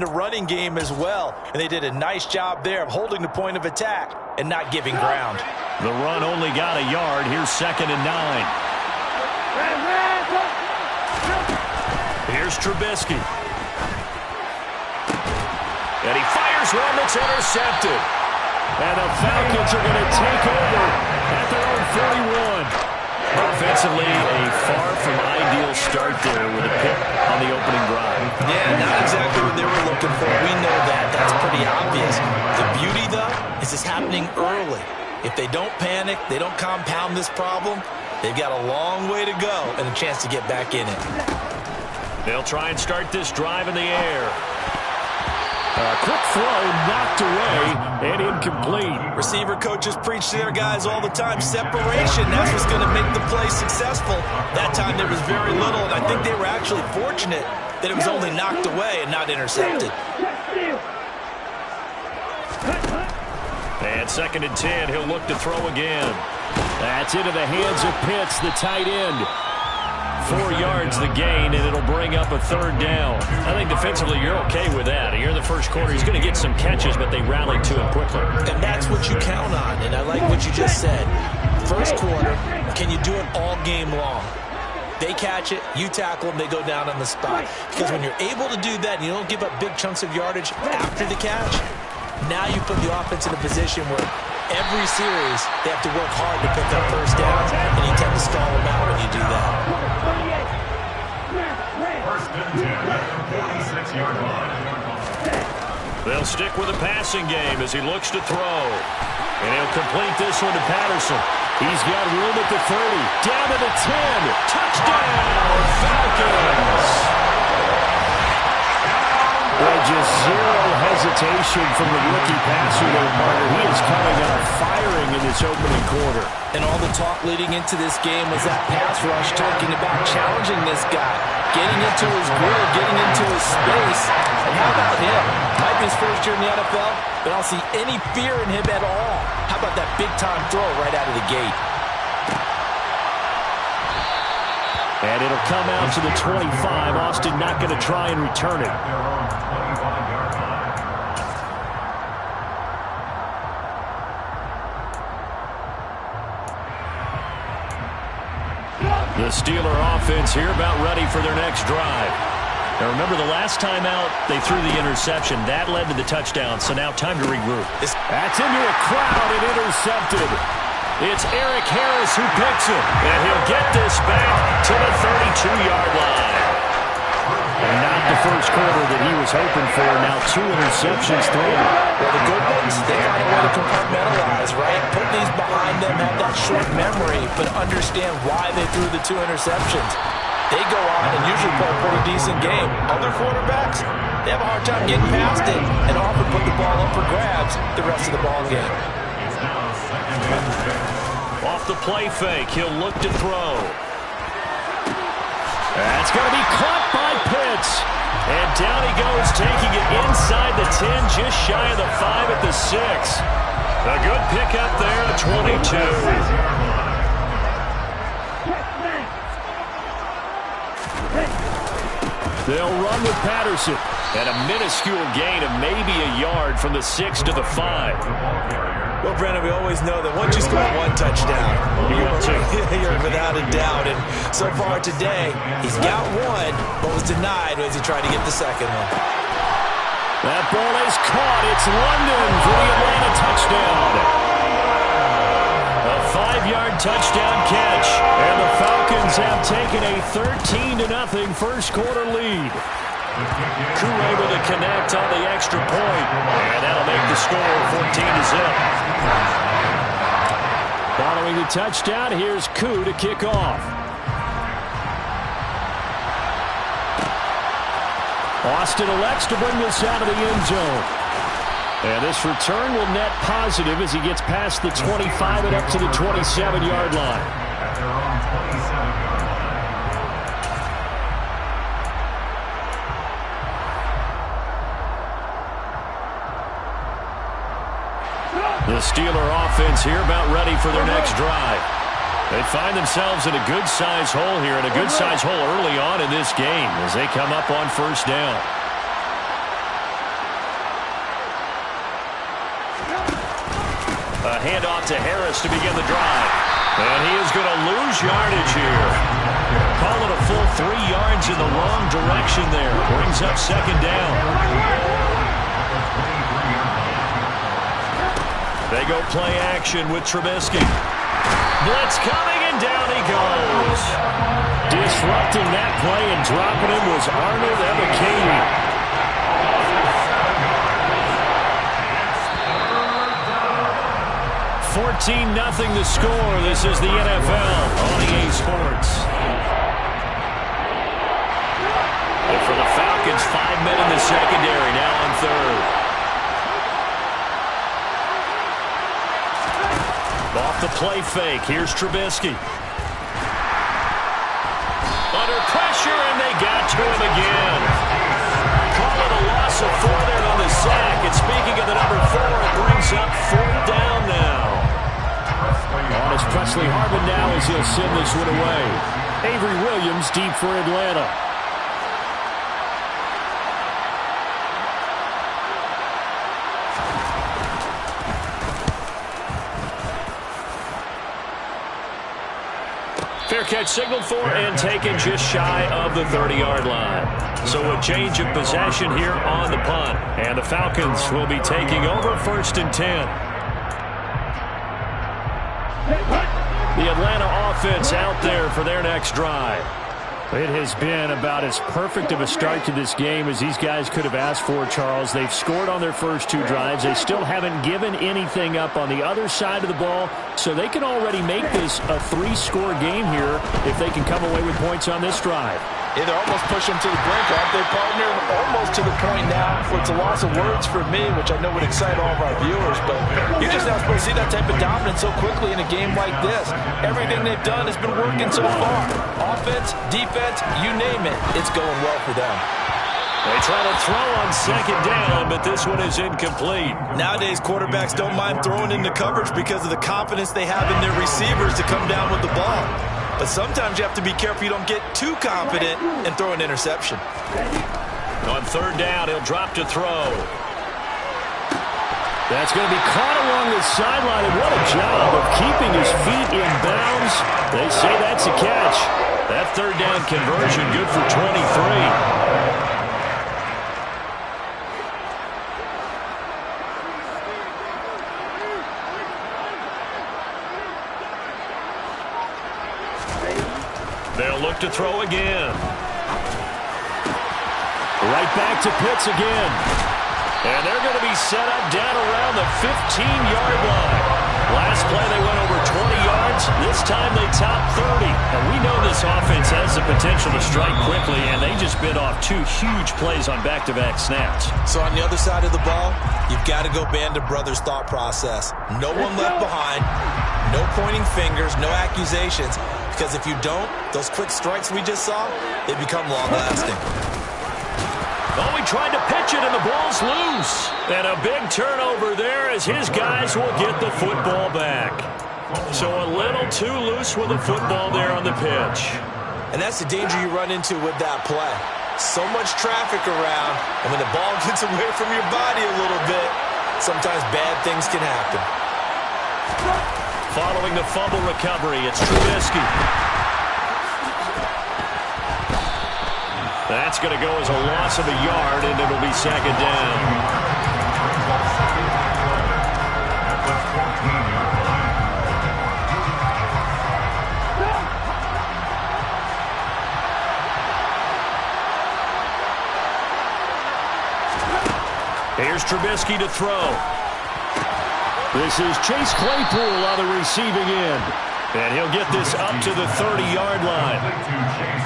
the running game as well, and they did a nice job there of holding the point of attack and not giving ground. The run only got a yard. Here's 2nd and 9. Here's Trubisky. And he fires one that's intercepted. And the Falcons are going to take over at their own 41. Offensively, a far from ideal start there with a pick on the opening drive. Yeah, not exactly what they were looking for. We know that. That's pretty obvious. The beauty, though, is it's happening early. If they don't panic, they don't compound this problem, they've got a long way to go and a chance to get back in it. They'll try and start this drive in the air. A quick throw knocked away and incomplete. Receiver coaches preach to their guys all the time. Separation, that's what's going to make the play successful. That time there was very little, and I think they were actually fortunate that it was only knocked away and not intercepted. And 2nd and 10, he'll look to throw again. That's into the hands of Pitts, the tight end. 4 yards the gain, and it'll bring up a 3rd down. I think defensively you're okay with that. Here in the first quarter, he's going to get some catches, but they rallied to him quickly. And that's what you count on, and I like what you just said. First quarter, can you do it all game long? They catch it, you tackle them, they go down on the spot. Because when you're able to do that and you don't give up big chunks of yardage after the catch, now you put the offense in a position where every series they have to work hard to pick up first downs, and you tend to stall them out when you do that. They'll stick with the passing game as he looks to throw. And he'll complete this one to Patterson. He's got room at the 30. Down to the 10. Touchdown, Falcons! Well, just zero hesitation from the rookie passer there, partner. He is coming out firing in this opening quarter. And all the talk leading into this game was that pass rush, talking about challenging this guy, getting into his grill, getting into his space. And how about him? Might be his first year in the NFL, but I don't see any fear in him at all. How about that big-time throw right out of the gate? And it'll come out to the 25. Austin not going to try and return it. The Steeler offense here about ready for their next drive. Now remember, the last time out, they threw the interception. That led to the touchdown, so now time to regroup. That's into a crowd and intercepted. It's Eric Harris who picks it, and he'll get this back to the 32-yard line. And not the first quarter that he was hoping for. Now 2 interceptions thrown. Well, the good ones, they find a way to compartmentalize, right? Put these behind them, have that short memory, but understand why they threw the 2 interceptions. They go on and usually play a pretty decent game. Other quarterbacks, they have a hard time getting past it and often put the ball up for grabs the rest of the ball game. Off the play fake, he'll look to throw. That's going to be caught by Pitts. And down he goes, taking it inside the 10, just shy of the 5 at the 6. A good pickup there at 22. They'll run with Patterson. And a minuscule gain of maybe a yard from the 6 to the 5. Well, Brennan, we always know that once you score 1 touchdown, you're without a doubt. And so far today, he's got 1, but was denied as he tried to get the second one. That ball is caught. It's London for the Atlanta touchdown. A 5-yard touchdown catch. And the Falcons have taken a 13-0 first quarter lead. Koo able to connect on the extra point. And that'll make the score 14-0. Following the touchdown, here's Koo to kick off. Austin elects to bring this out of the end zone. And this return will net positive as he gets past the 25 and up to the 27-yard line. The Steeler offense here about ready for their next drive. They find themselves in a good-sized hole here, and a good-sized hole early on in this game as they come up on first down. A handoff to Harris to begin the drive. And he is going to lose yardage here. Call it a full 3 yards in the wrong direction there. Brings up second down. They go play action with Trubisky. Blitz coming, and down he goes. Disrupting that play and dropping him was Arnold Ebiketie. 14-0 the score. This is the NFL on EA Sports. And for the Falcons, 5 men in the secondary, now on third. Off the play fake, here's Trubisky. Under pressure, and they got to him again. Call it a loss of 4 there on the sack. And speaking of the number 4, it brings up 4th down now. On is Presley Harvin now as he'll send this one away. Avery Williams deep for Atlanta. Fair catch signaled for and taken just shy of the 30-yard line. So a change of possession here on the punt. And the Falcons will be taking over 1st and 10. The Atlanta offense out there for their next drive. It has been about as perfect of a start to this game as these guys could have asked for, Charles. They've scored on their first 2 drives. They still haven't given anything up on the other side of the ball, so they can already make this a 3-score game here if they can come away with points on this drive. Yeah, they're almost pushing to the brink, aren't they, partner? Almost to the point now where it's a loss of words for me, which I know would excite all of our viewers, but you're just not supposed to see that type of dominance so quickly in a game like this. Everything they've done has been working so far. Offense, defense, you name it, it's going well for them. They try to throw on second down, but this one is incomplete. Nowadays, quarterbacks don't mind throwing into coverage because of the confidence they have in their receivers to come down with the ball. But sometimes you have to be careful you don't get too confident and throw an interception. On 3rd down, he'll drop to throw. That's going to be caught along the sideline, and what a job of keeping his feet in bounds. They say that's a catch. That 3rd down conversion good for 23. They'll look to throw again. Right back to Pitts again. And they're going to be set up down around the 15-yard line. Last play they went over 20 yards. This time they top 30. And we know this offense has the potential to strike quickly, and they just bit off 2 huge plays on back-to-back snaps. So on the other side of the ball, you've got to go Band of Brothers thought process. No one left behind. No pointing fingers. No accusations. Because if you don't, those quick strikes we just saw, they become long-lasting. Oh, he tried to pitch it, and the ball's loose. And a big turnover there as his guys will get the football back. So a little too loose with the football there on the pitch. And that's the danger you run into with that play. So much traffic around, and when the ball gets away from your body a little bit, sometimes bad things can happen. Following the fumble recovery, it's Trubisky. That's going to go as a loss of a yard, and it'll be second down. Here's Trubisky to throw. This is Chase Claypool on the receiving end. And he'll get this up to the 30-yard line.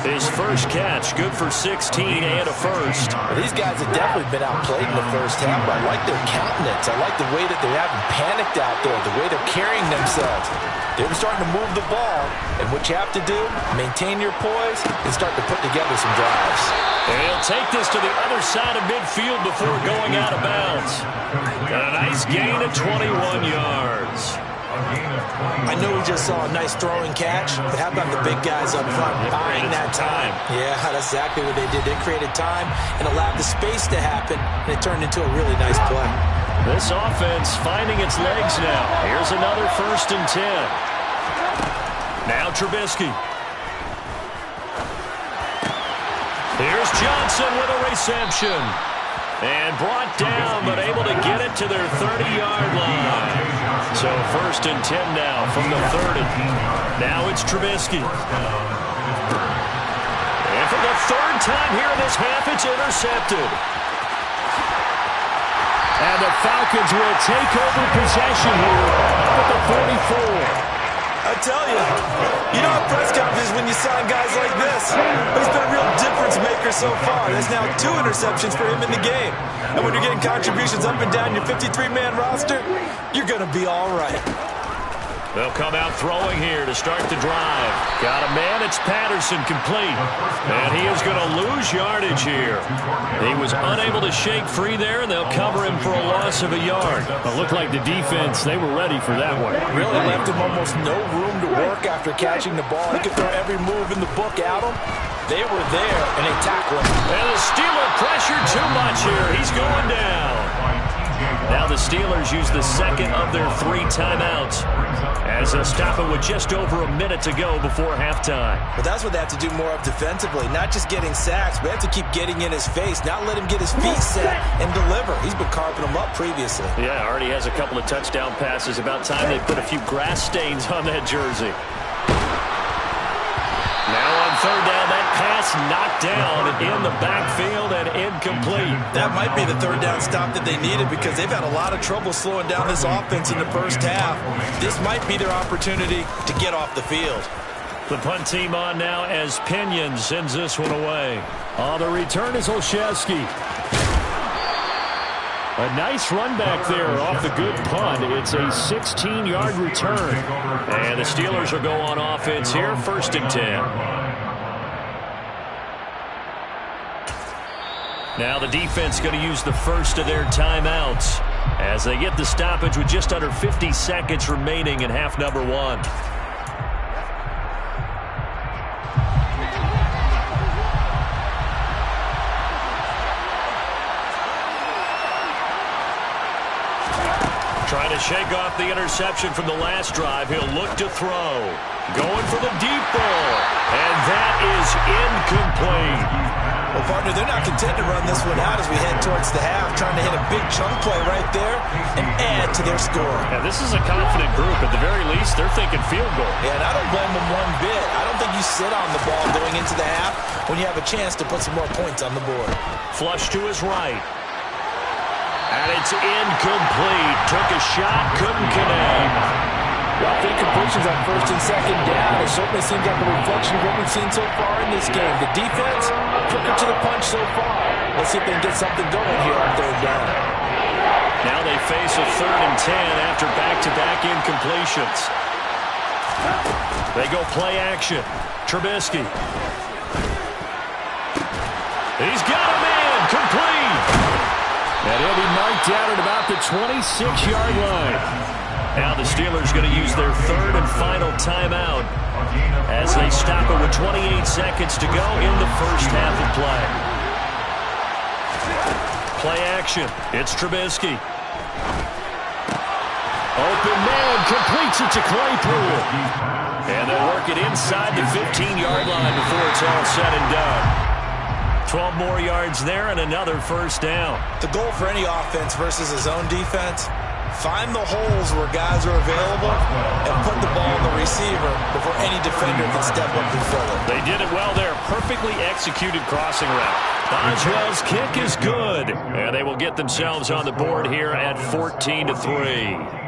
His first catch, good for 16 and a first. Well, these guys have definitely been outplayed in the first half, but I like their countenance. I like the way that they haven't panicked out there, the way they're carrying themselves. They're starting to move the ball, and what you have to do, maintain your poise and start to put together some drives. And he'll take this to the other side of midfield before going out of bounds. And a nice gain of 21 yards. I know we just saw a nice throwing catch, but how about the big guys up front buying that time? Yeah, that's exactly what they did. They created time and allowed the space to happen, and it turned into a really nice play. This offense finding its legs now. Here's another 1st and 10. Now Trubisky. Here's Johnson with a reception. And brought down, but able to get it to their 30-yard line. So 1st and 10 now from the 30. Now it's Trubisky. And for the 3rd time here in this half, it's intercepted. And the Falcons will take over possession here at the 44. I tell you, you know, at press conferences when you sign guys like this, he's been a real difference maker so far. There's now 2 interceptions for him in the game. And when you're getting contributions up and down your 53-man roster, you're going to be all right. They'll come out throwing here to start the drive. Got a man, it's Patterson, complete. And he is going to lose yardage here. He was unable to shake free there, and they'll cover him for a loss of a yard. It looked like the defense, they were ready for that one. Really left him almost no room to work after catching the ball. He could throw every move in the book at him. They were there, and they tackled him. And the Steeler pressured too much here. He's going down. Now the Steelers use the 2nd of their 3 timeouts as they'll stop it with just over a minute to go before halftime. But that's what they have to do more of defensively, not just getting sacks, but they have to keep getting in his face, not let him get his feet set and deliver. He's been carving them up previously. Yeah, already has a couple of touchdown passes. About time they put a few grass stains on that jersey. Now on 3rd down, that pass knocked down in the backfield and incomplete. That might be the 3rd down stop that they needed because they've had a lot of trouble slowing down this offense in the first half. This might be their opportunity to get off the field. The punt team on now as Pinion sends this one away. On the return is Olszewski. A nice run back there off the good punt. It's a 16-yard return. And the Steelers will go on offense here, 1st and 10. Now the defense going to use the 1st of their timeouts as they get the stoppage with just under 50 seconds remaining in half number 1. Trying to shake off the interception from the last drive. He'll look to throw. Going for the deep ball. And that is incomplete. Well, partner, they're not content to run this one out as we head towards the half, trying to hit a big chunk play right there and add to their score. Yeah, this is a confident group. At the very least, they're thinking field goal. Yeah, and I don't blame them one bit. I don't think you sit on the ball going into the half when you have a chance to put some more points on the board. Flush to his right. And it's incomplete. Took a shot, couldn't connect. Well, incompletions on 1st and 2nd down. It certainly seems like a reflection of what we've seen so far in this game. The defense, quicker to the punch so far. Let's see if they can get something going here on 3rd down. Now they face a 3rd and 10 after back-to-back incompletions. They go play action. Trubisky. He's got a man. Complete. And he'll be marked down at about the 26-yard line. Now the Steelers going to use their 3rd and final timeout as they stop it with 28 seconds to go in the first half of play. Play action. It's Trubisky. Open man, completes it to Claypool. And they'll work it inside the 15-yard line before it's all said and done. 12 more yards there and another 1st down. The goal for any offense versus a zone defense, find the holes where guys are available and put the ball on the receiver before any defender can step up and fill it. They did it well there. Perfectly executed crossing route. Boswell's kick is good. And they will get themselves on the board here at 14-3.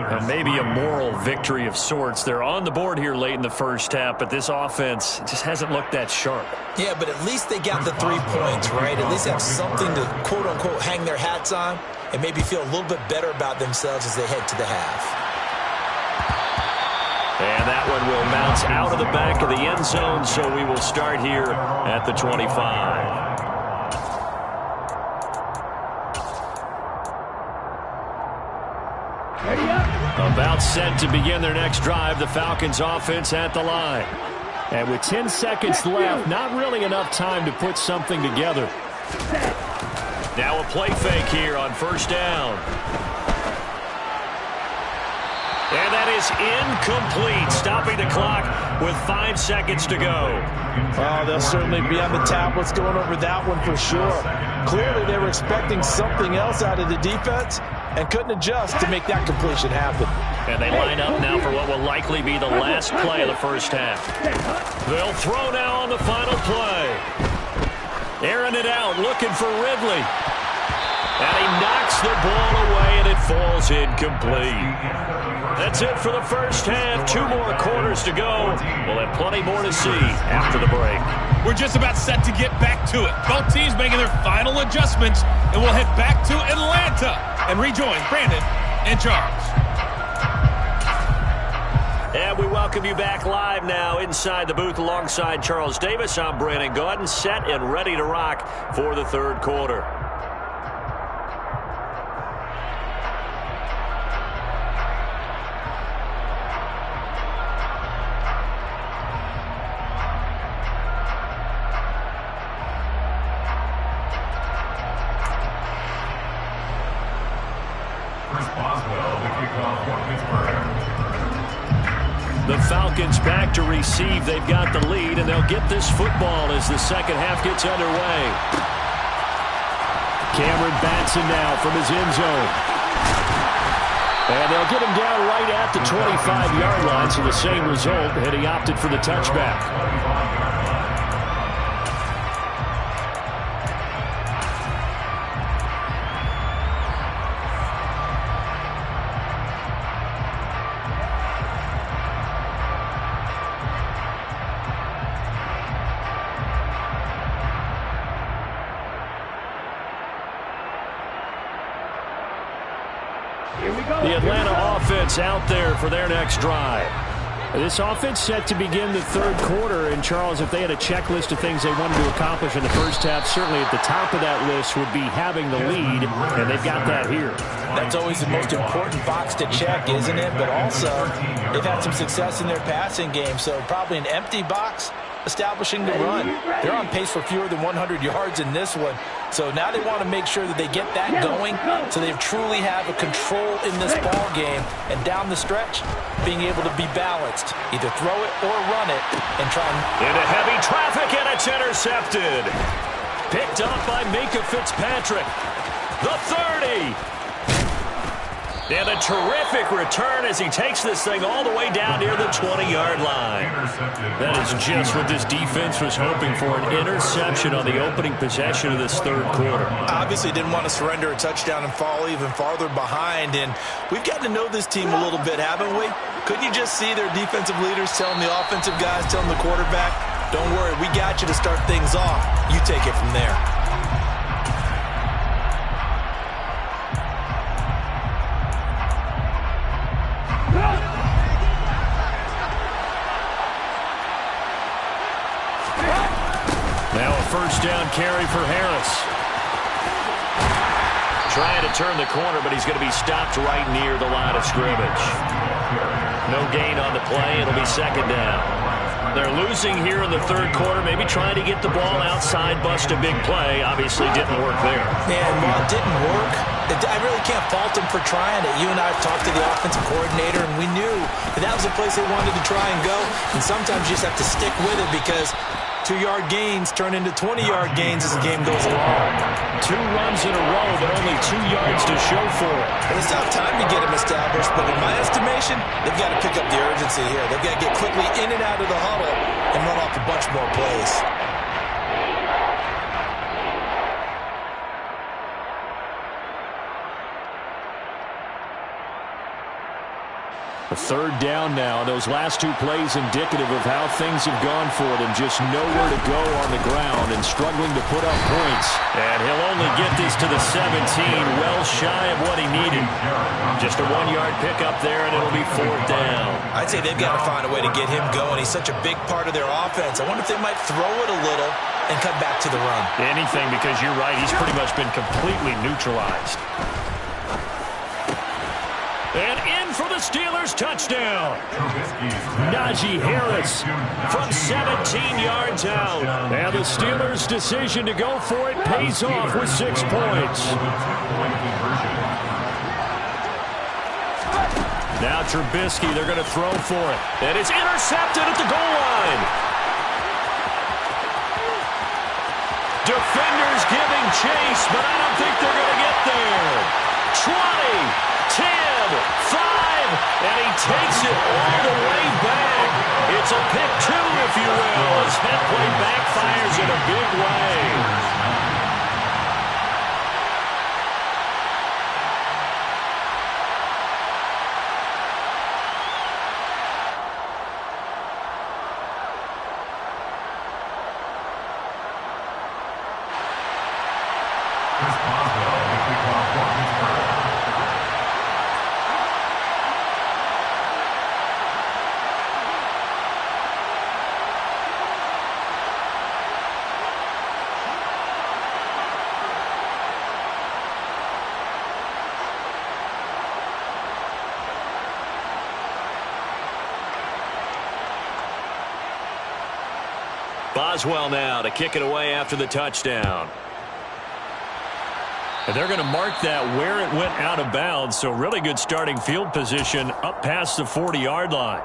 And maybe a moral victory of sorts. They're on the board here late in the first half, but this offense just hasn't looked that sharp. Yeah, but at least they got the 3 points, right? At least have something to, quote-unquote, hang their hats on and maybe feel a little bit better about themselves as they head to the half. And that one will bounce out of the back of the end zone, so we will start here at the 25. About set to begin their next drive, the Falcons offense at the line. And with 10 seconds left, not really enough time to put something together. Now a play fake here on first down. And that is incomplete, stopping the clock with 5 seconds to go. Oh, they'll certainly be on the tablets going over that one for sure. Clearly, they were expecting something else out of the defense and couldn't adjust to make that completion happen. And they line up now for what will likely be the last play of the first half. They'll throw now on the final play. Airing it out, looking for Ridley. And he knocks the ball away, and it falls incomplete. That's it for the first half. 2 more quarters to go. We'll have plenty more to see after the break. We're just about set to get back to it. Both teams making their final adjustments, and we'll head back to Atlanta and rejoin Brandon and Charles. And we welcome you back live now inside the booth alongside Charles Davis. I'm Brandon Gaudin, set and ready to rock for the third quarter. The Falcons back to receive. They've got the lead, and they'll get this football as the second half gets underway. Cameron Batson now from his end zone. And they'll get him down right at the 25-yard line, so the same result, and he opted for the touchback. The Atlanta offense out there for their next drive. This offense set to begin the third quarter. And, Charles, if they had a checklist of things they wanted to accomplish in the first half, certainly at the top of that list would be having the lead, and they've got that here. That's always the most important box to check, isn't it? But also, they've had some success in their passing game, so probably an empty box establishing the run. They're on pace for fewer than 100 yards in this one. So now they want to make sure that they get that going so they truly have a control in this ball game. And down the stretch, being able to be balanced. Either throw it or run it and try and... Into heavy traffic, and it's intercepted. Picked up by Minkah Fitzpatrick. The 30. And a terrific return as he takes this thing all the way down near the 20-yard line. That is just what this defense was hoping for, an interception on the opening possession of this third quarter. Obviously didn't want to surrender a touchdown and fall even farther behind. And we've gotten to know this team a little bit, haven't we? Couldn't you just see their defensive leaders telling the offensive guys, telling the quarterback, don't worry, we got you to start things off. You take it from there. Now a first down carry for Harris. Trying to turn the corner, but he's going to be stopped right near the line of scrimmage. No gain on the play. It'll be second down. They're losing here in the third quarter, maybe trying to get the ball outside, bust a big play. Obviously didn't work there. And while it didn't work, I really can't fault them for trying it. You and I have talked to the offensive coordinator, and we knew that was the place they wanted to try and go. And sometimes you just have to stick with it because 2-yard gains turn into 20-yard gains as the game goes along. 2 runs in a row, but only 2 yards to show for it. And it's not time to get them established, but in my estimation, they've got to pick up the urgency here. They've got to get quickly in and out of the huddle and run off a bunch more plays. A third down now. Those last 2 plays indicative of how things have gone for them. Just nowhere to go on the ground and struggling to put up points. And he'll only get this to the 17, well shy of what he needed. Just a 1-yard pickup there, and it'll be 4th down. I'd say they've got to find a way to get him going. He's such a big part of their offense. I wonder if they might throw it a little and cut back to the run. Anything, because you're right. He's pretty much been completely neutralized. And in for the Steelers touchdown. Najee Harris from 17 yards out. And the Steelers' decision to go for it pays off with 6 points. Now Trubisky, they're going to throw for it. And it's intercepted at the goal line. Defenders giving chase, but I don't think they're going to get there. 20, 10, 5, and he takes it all the way back. It's a pick 2, if you will, as that play backfires in a big way. Boswell now to kick it away after the touchdown. And they're going to mark that where it went out of bounds, so really good starting field position up past the 40-yard line.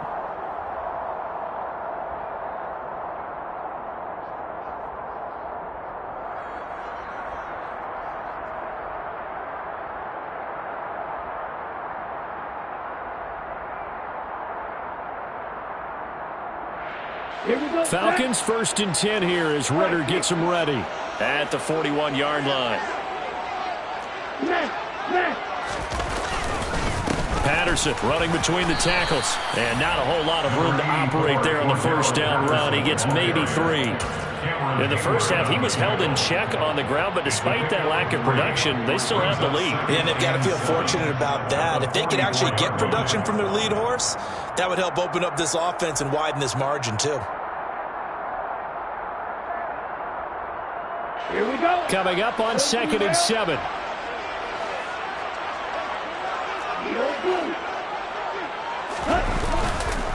Falcons 1st and 10 here as Ritter gets them ready at the 41-yard line. Patterson running between the tackles. And not a whole lot of room to operate there on the first down run. He gets maybe 3. In the first half, he was held in check on the ground, but despite that lack of production, they still have the lead. And they've got to feel fortunate about that. If they could actually get production from their lead horse, that would help open up this offense and widen this margin too. Here we go. Coming up on 2nd and 7.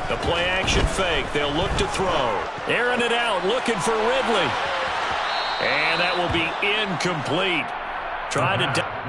The play action fake. They'll look to throw. Airing it out, looking for Ridley. And that will be incomplete. Try to...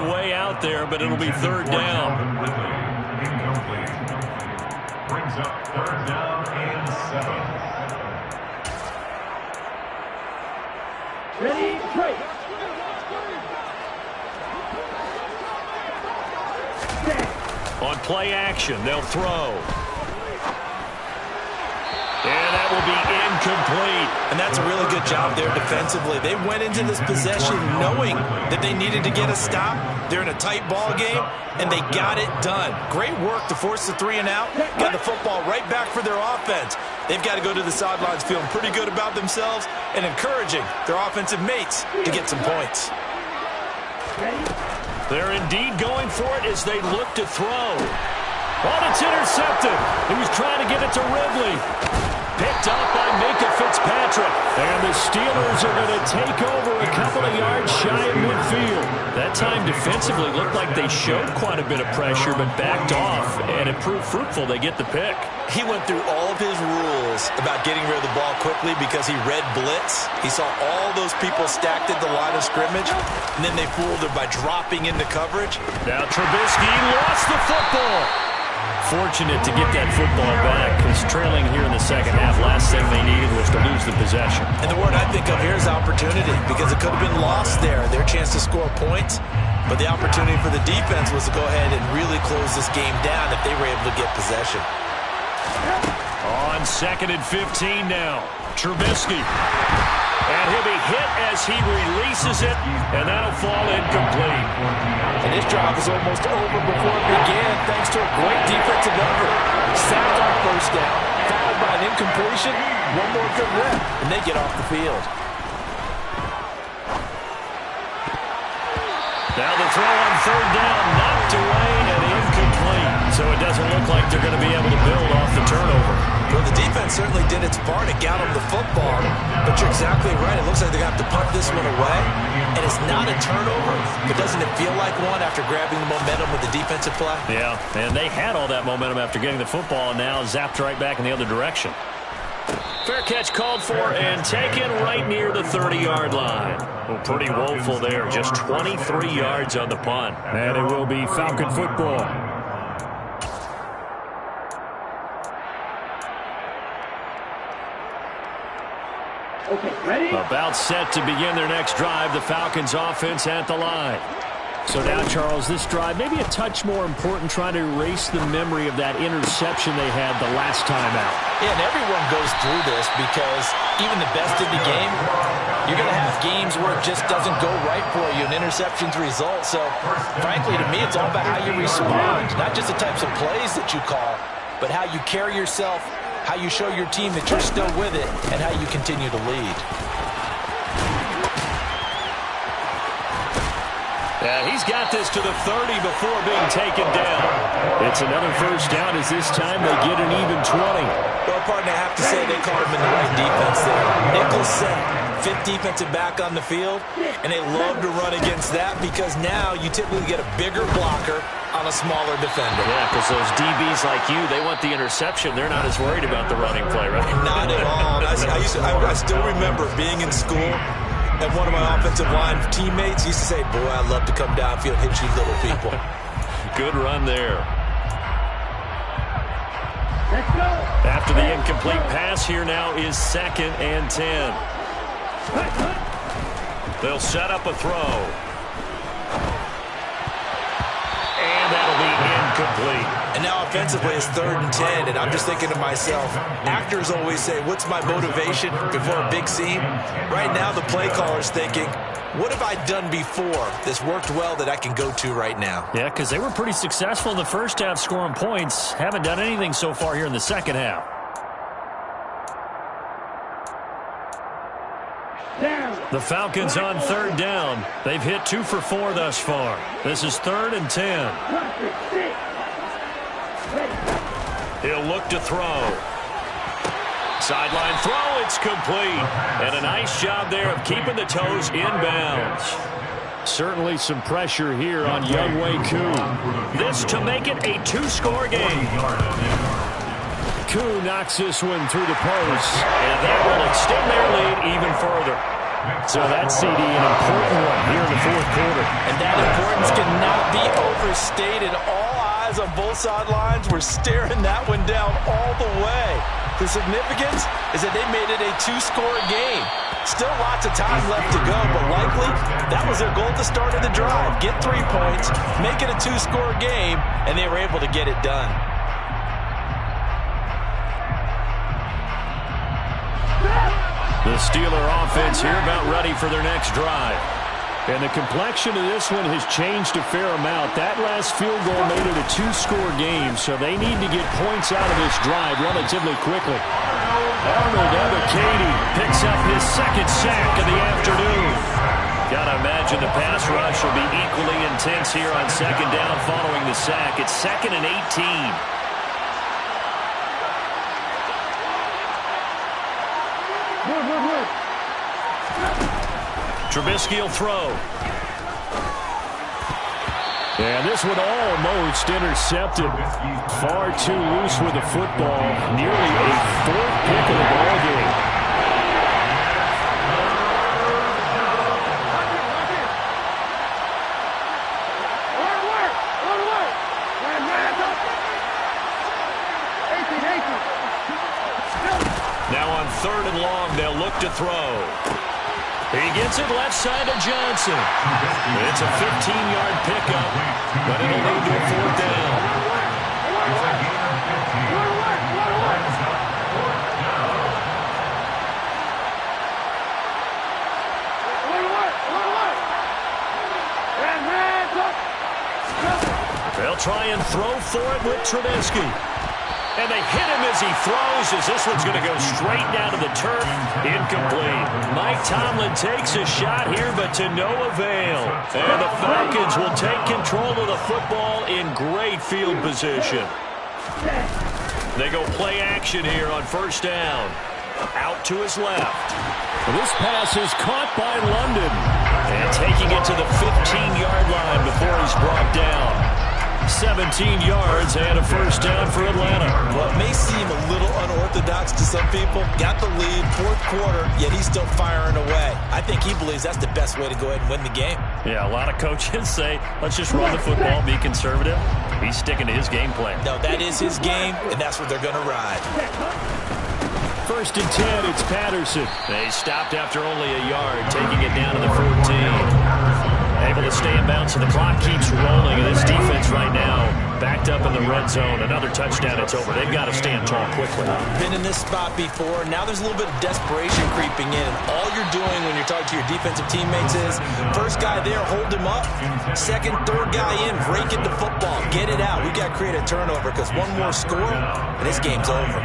way out there, but it'll be 3rd down. Brings up 3rd down and 7. Ready, break. On play action, they'll throw. And that will be incomplete. And that's a really good job there defensively. They went into this possession knowing that they needed to get a stop. They're in a tight ball game, and they got it done. Great work to force the 3 and out. Got the football right back for their offense. They've got to go to the sidelines feeling pretty good about themselves and encouraging their offensive mates to get some points. They're indeed going for it as they look to throw. Oh, it's intercepted. He was trying to get it to Ridley. Picked up by Minkah Fitzpatrick. And the Steelers are going to take over a couple of yards shy of midfield. That time defensively looked like they showed quite a bit of pressure but backed off, and it proved fruitful. They get the pick. He went through all of his rules about getting rid of the ball quickly because he read blitz. He saw all those people stacked at the line of scrimmage, and then they fooled him by dropping into coverage. Now Trubisky lost the football. Fortunate to get that football back, because trailing here in the second half, last thing they needed was to lose the possession. And the word I think of here is opportunity, because it could have been lost there, their chance to score points. But the opportunity for the defense was to go ahead and really close this game down if they were able to get possession. On 2nd and 15 now, Trubisky. And he'll be hit as he releases it, and that'll fall incomplete. And this drive is almost over before it began thanks to a great defensive effort. Sacked on first down, followed by an incompletion, one more good rep, and they get off the field. Now the throw on third down, knocked away and incomplete. So it doesn't look like they're going to be able to build off the turnover. Well, the defense certainly did its part and got them the football, but you're exactly right. It looks like they're going to have to punt this one away, and it's not a turnover, but doesn't it feel like one after grabbing the momentum with the defensive play? Yeah, and they had all that momentum after getting the football, and now zapped right back in the other direction. Fair catch called for and taken right near the 30-yard line. Well, pretty woeful there, just 23 yards on the punt. And it will be Falcon football. Okay, ready? About set to begin their next drive, the Falcons offense at the line. So now, Charles, this drive may be a touch more important, trying to erase the memory of that interception they had the last time out. Yeah, and everyone goes through this because even the best in the game, you're going to have games where it just doesn't go right for you, and interceptions result. So, frankly, to me, it's all about how you respond, not just the types of plays that you call, but how you carry yourself, how you show your team that you're still with it, and how you continue to lead. Yeah, he's got this to the 30 before being taken down. It's another first down as this time they get an even 20. Well, partner, I have to say they caught him in the right defense there. Nickel set, fifth defensive back on the field, and they love to run against that because now you typically get a bigger blocker on a smaller defender. Yeah, because those DBs like you, they want the interception. They're not as worried about the running play, right? Not at all. I still remember being in school, and one of my offensive line teammates used to say, boy, I'd love to come downfield and hit you little people. Good run there. Let's go. After the incomplete pass, here now is 2nd and 10. They'll set up a throw. And that'll be incomplete. And now offensively it's 3rd and 10, and I'm just thinking to myself, actors always say, what's my motivation before a big scene? Right now the play caller's thinking, what have I done before that's worked well that I can go to right now? Yeah, because they were pretty successful in the first half scoring points. Haven't done anything so far here in the second half. The Falcons on 3rd down. They've hit 2 for 4 thus far. This is 3rd and 10. He'll look to throw. Sideline throw, it's complete. And a nice job there of keeping the toes inbounds. Certainly some pressure here on Younghoe Koo. This to make it a 2-score game. Koo knocks this one through the post, and that will extend their lead even further. So that's, CD, an important one here in the 4th quarter. And that importance cannot be overstated. All eyes on both sidelines were staring that one down all the way. The significance is that they made it a 2-score game. Still lots of time left to go, but likely that was their goal at the start of the drive. Get 3 points, make it a 2-score game, and they were able to get it done. The Steeler offense here about ready for their next drive. And the complexion of this one has changed a fair amount. That last field goal made it a 2-score game, so they need to get points out of this drive relatively quickly. Arnold Ebiketie picks up his 2nd sack of the afternoon. Got to imagine the pass rush will be equally intense here on 2nd down following the sack. It's 2nd and 18. Trubisky will throw. And this one almost intercepted. Far too loose with the football. Nearly a 4th pick of the ball game. Now on 3rd and long, they'll look to throw. He gets it left side to Johnson. It's a 15-yard pickup, but it'll lead to a 4th down. try and throw for it with Trubisky. And they hit him as he throws, as this one's going to go straight down to the turf. Incomplete. Mike Tomlin takes a shot here, but to no avail. And the Falcons will take control of the football in great field position. They go play action here on first down. Out to his left. This pass is caught by London. And taking it to the 15-yard line before he's brought down. 17 yards and a first down for Atlanta. Well, it may seem a little unorthodox to some people. Got the lead, fourth quarter, yet he's still firing away. I think he believes that's the best way to go ahead and win the game. Yeah, a lot of coaches say, let's just run the football, be conservative. He's sticking to his game plan. No, that is his game, and that's what they're going to ride. First and 10, it's Patterson. They stopped after only a yard, taking it down to the 14. Able to stay in bounds, so the clock keeps rolling. And this defense right now backed up in the red zone. Another touchdown, it's over. They've got to stand tall quickly. Been in this spot before. Now there's a little bit of desperation creeping in. And all you're doing when you're talking to your defensive teammates is, first guy there, hold him up. Second, third guy in, break it the football. Get it out. We got to create a turnover because one more score, and this game's over.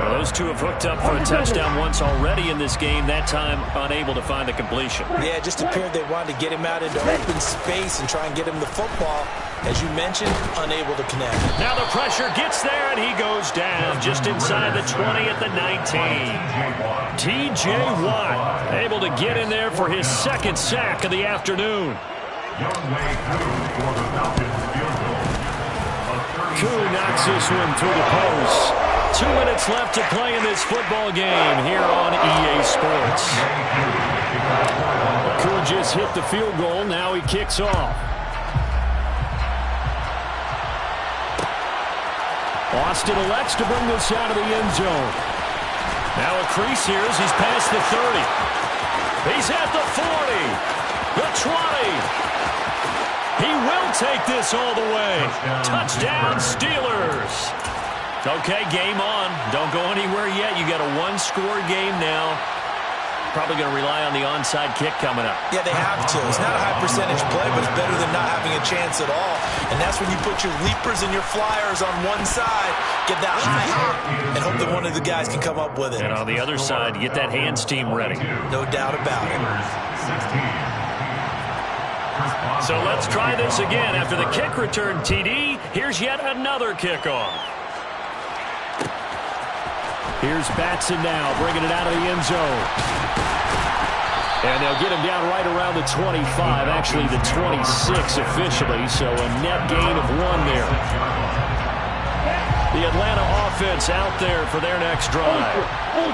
Well, those two have hooked up for a touchdown once already in this game, that time unable to find a completion. Yeah, it just appeared they wanted to get him out into open space and try and get him the football. As you mentioned, unable to connect. Now the pressure gets there, and he goes down just inside the 20 at the 19. T.J. Watt able to get in there for his second sack of the afternoon. Koo knocks this one through the post. 2 minutes left to play in this football game here on EA Sports. Koo just hit the field goal. Now he kicks off. Austin elects to bring this out of the end zone. Now a crease here as he's past the 30. He's at the 40. The 20. He will take this all the way. Touchdown, Steelers. Okay, game on. Don't go anywhere yet. You got a one-score game now. Probably going to rely on the onside kick coming up. Yeah, they have to. It's not a high-percentage play, but it's better than not having a chance at all. And that's when you put your leapers and your flyers on one side, get that high hop, and hope that one of the guys can come up with it. And on the other side, get that hands team ready. No doubt about it. So let's try this again. After the kick return, TD, here's yet another kickoff. Here's Batson now, bringing it out of the end zone. And they'll get him down right around the 25, actually the 26 officially, so a net gain of 1 there. The Atlanta offense out there for their next drive.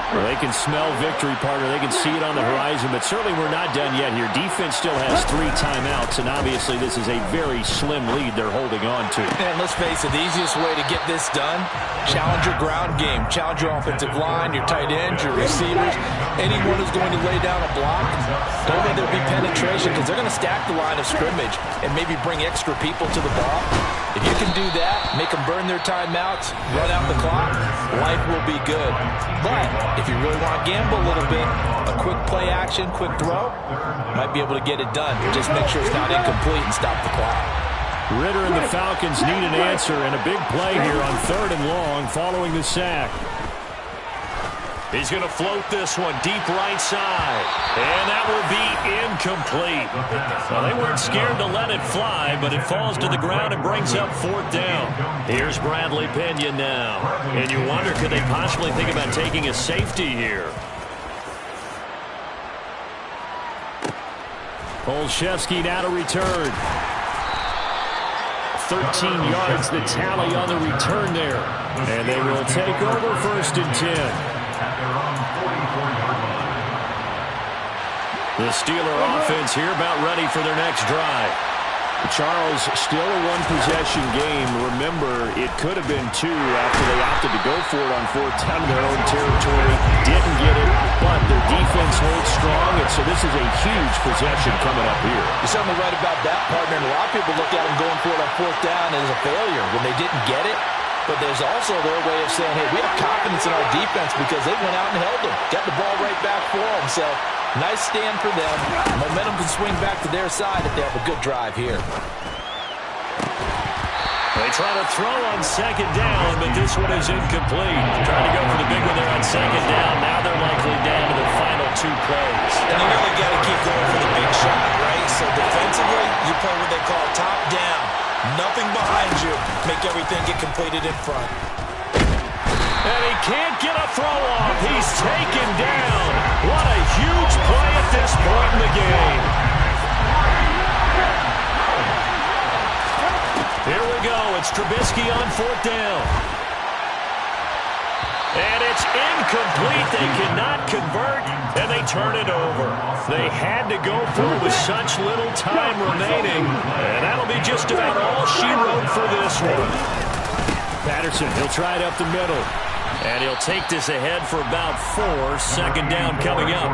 Well, they can smell victory, partner. They can see it on the horizon, but certainly we're not done yet here. Defense still has 3 timeouts, and obviously this is a very slim lead they're holding on to. And let's face it, the easiest way to get this done, challenge your ground game. Challenge your offensive line, your tight ends, your receivers. Anyone who's going to lay down a block, don't let there be penetration because they're going to stack the line of scrimmage and maybe bring extra people to the ball. If you can do that, make them burn their timeouts, run out the clock, life will be good. But if you really want to gamble a little bit, a quick play action, quick throw, might be able to get it done. Just make sure it's not incomplete and stop the clock. Ritter and the Falcons need an answer, and a big play here on 3rd and long following the sack. He's going to float this one deep right side. And that will be incomplete. Well, they weren't scared to let it fly, but it falls to the ground and brings up 4th down. Here's Bradley Pinion now. And you wonder, could they possibly think about taking a safety here? Olszewski now to return. 13 yards the tally on the return there. And they will take over 1st and 10. The Steeler offense here about ready for their next drive. Charles, still a one-possession game. Remember, it could have been 2 after they opted to go for it on 4th down in their own territory. Didn't get it, but their defense holds strong, and so this is a huge possession coming up here. You're certainly right about that, partner. And a lot of people look at them going for it on 4th down as a failure when they didn't get it. But there's also their way of saying, hey, we have confidence in our defense because they went out and held them. Got the ball right back for them. So nice stand for them. Momentum can swing back to their side if they have a good drive here. They try to throw on second down, but this one is incomplete. Trying to go for the big one there on second down. Now they're likely down to the final 2 plays. And you know you got to keep going for the big shot, right? So defensively, you play what they call top down. Nothing behind you. Make everything get completed in front. And he can't get a throw off. He's taken down. What a huge play at this point in the game. Here we go. It's Trubisky on 4th down. And it's incomplete. They cannot convert, and they turn it over. They had to go for it with such little time remaining, and that'll be just about all she wrote for this one. Patterson, he'll try it up the middle. And he'll take this ahead for about 4. Second down coming up.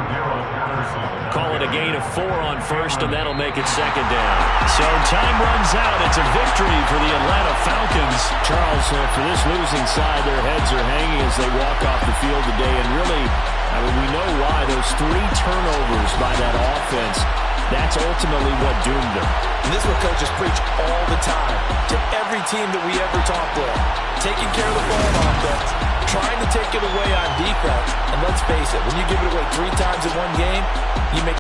Call it a gain of 4 on first, and that'll make it second down. So time runs out. It's a victory for the Atlanta Falcons. Charles, for this losing side, their heads are hanging as they walk off the field today. And really, I mean, we know why. Those 3 turnovers by that offense, that's ultimately what doomed them. And this is what coaches preach all the time to every team that we ever talk with. Taking care of the ball on offense, trying to take it away on defense. And let's face it, when you give it away 3 times in one game, you make